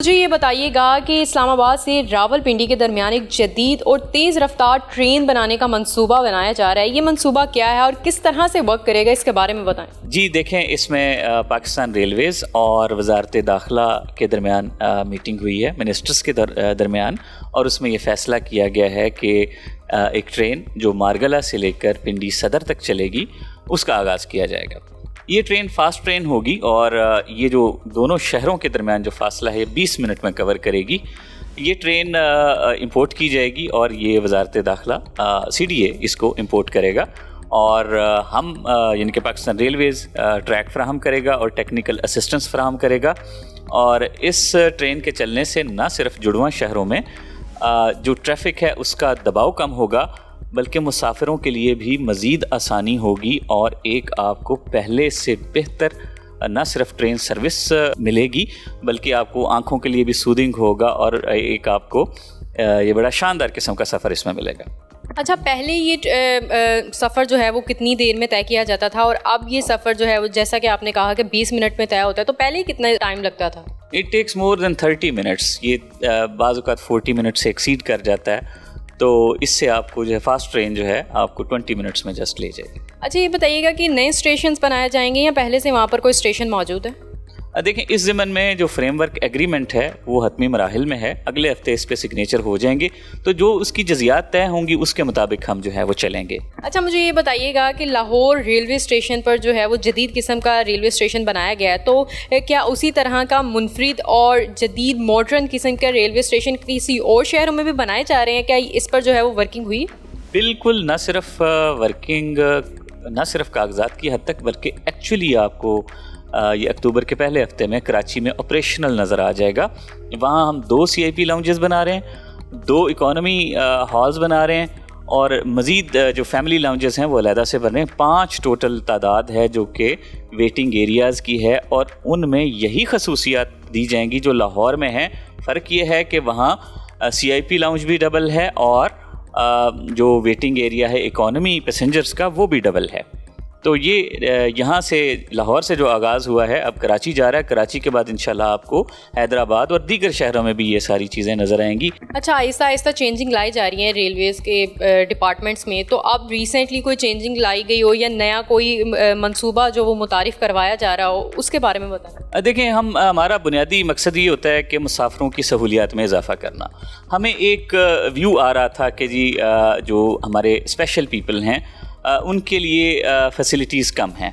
مجھے یہ بتائیے گا کہ اسلام آباد سے راولپنڈی کے درمیان ایک جدید اور تیز رفتار ٹرین بنانے کا منصوبہ بنایا جا رہا ہے. یہ منصوبہ کیا ہے اور کس طرح سے ورک کرے گا، اس کے بارے میں بتائیں. جی دیکھیں، اس میں پاکستان ریلویز اور وزارت داخلہ کے درمیان میٹنگ ہوئی ہے، منسٹرز کے درمیان، اور اس میں یہ فیصلہ کیا گیا ہے کہ ایک ٹرین جو مارگلہ سے لے کر پنڈی صدر تک چلے گی، اس کا آغاز کیا جائے گا. یہ ٹرین فاسٹ ٹرین ہوگی اور یہ جو دونوں شہروں کے درمیان جو فاصلہ ہے 20 منٹ میں کور کرے گی. یہ ٹرین امپورٹ کی جائے گی اور یہ وزارت داخلہ CDA اس کو امپورٹ کرے گا، اور ہم یعنی کہ پاکستان ریلویز ٹریک فراہم کرے گا اور ٹیکنیکل اسسٹنس فراہم کرے گا. اور اس ٹرین کے چلنے سے نہ صرف جڑواں شہروں میں جو ٹریفک ہے اس کا دباؤ کم ہوگا، بلکہ مسافروں کے لیے بھی مزید آسانی ہوگی، اور ایک آپ کو پہلے سے بہتر نہ صرف ٹرین سروس ملے گی بلکہ آپ کو آنکھوں کے لیے بھی سودنگ ہوگا، اور ایک آپ کو یہ بڑا شاندار قسم کا سفر اس میں ملے گا. اچھا، پہلے یہ سفر جو ہے وہ کتنی دیر میں طے کیا جاتا تھا، اور اب یہ سفر جو ہے وہ جیسا کہ آپ نے کہا کہ 20 منٹ میں طے ہوتا ہے، تو پہلے کتنا ٹائم لگتا تھا؟ It takes more than 30 minutes. یہ بعض اوقات 40 منٹ سے ایکسیڈ کر جاتا ہے، تو اس سے آپ کو جو ہے فاسٹ ٹرین جو ہے آپ کو 20 منٹس میں جسٹ لے جائے گی. اچھا، یہ بتائیے گا کہ نئے اسٹیشنز بنائے جائیں گے یا پہلے سے وہاں پر کوئی اسٹیشن موجود ہے؟ دیکھیں، اس ضمن میں جو فریم ورک ایگریمنٹ ہے وہ حتمی مراحل میں ہے، اگلے ہفتے اس پہ سگنیچر ہو جائیں گے، تو جو اس کی جزیات طے ہوں گی اس کے مطابق ہم جو ہے وہ چلیں گے. اچھا، مجھے یہ بتائیے گا کہ لاہور ریلوے اسٹیشن پر جو ہے وہ جدید قسم کا ریلوے اسٹیشن بنایا گیا ہے، تو کیا اسی طرح کا منفرد اور جدید ماڈرن قسم کا ریلوے اسٹیشن کسی اور شہروں میں بھی بنائے جا رہے ہیں؟ کیا اس پر جو ہے وہ ورکنگ ہوئی؟ بالکل، نہ صرف ورکنگ، نہ صرف کاغذات کی حد تک، بلکہ ایکچولی آپ کو یہ اکتوبر کے پہلے ہفتے میں کراچی میں آپریشنل نظر آ جائے گا. وہاں ہم 2 CIP لاؤنجز بنا رہے ہیں، 2 اکانومی ہالز بنا رہے ہیں، اور مزید جو فیملی لاؤنجز ہیں وہ علیحدہ سے بن رہے ہیں. 5 ٹوٹل تعداد ہے جو کہ ویٹنگ ایریاز کی ہے، اور ان میں یہی خصوصیات دی جائیں گی جو لاہور میں ہیں. فرق یہ ہے کہ وہاں CIP لاؤنج بھی ڈبل ہے، اور جو ویٹنگ ایریا ہے اکانومی پیسنجرز کا وہ بھی ڈبل ہے. تو یہ یہاں سے لاہور سے جو آغاز ہوا ہے اب کراچی جا رہا ہے. کراچی کے بعد انشاءاللہ آپ کو حیدرآباد اور دیگر شہروں میں بھی یہ ساری چیزیں نظر آئیں گی. اچھا، آہستہ آہستہ چینجنگ لائی جا رہی ہیں ریلویز کے ڈپارٹمنٹس میں، تو اب ریسنٹلی کوئی چینجنگ لائی گئی ہو یا نیا کوئی منصوبہ جو وہ متعارف کروایا جا رہا ہو، اس کے بارے میں بتائیں. دیکھیں، ہمارا بنیادی مقصد یہ ہوتا ہے کہ مسافروں کی سہولیات میں اضافہ کرنا. ہمیں ایک ویو آ رہا تھا کہ جی جو ہمارے اسپیشل پیپل ہیں ان کے لیے فیسلٹیز کم ہیں.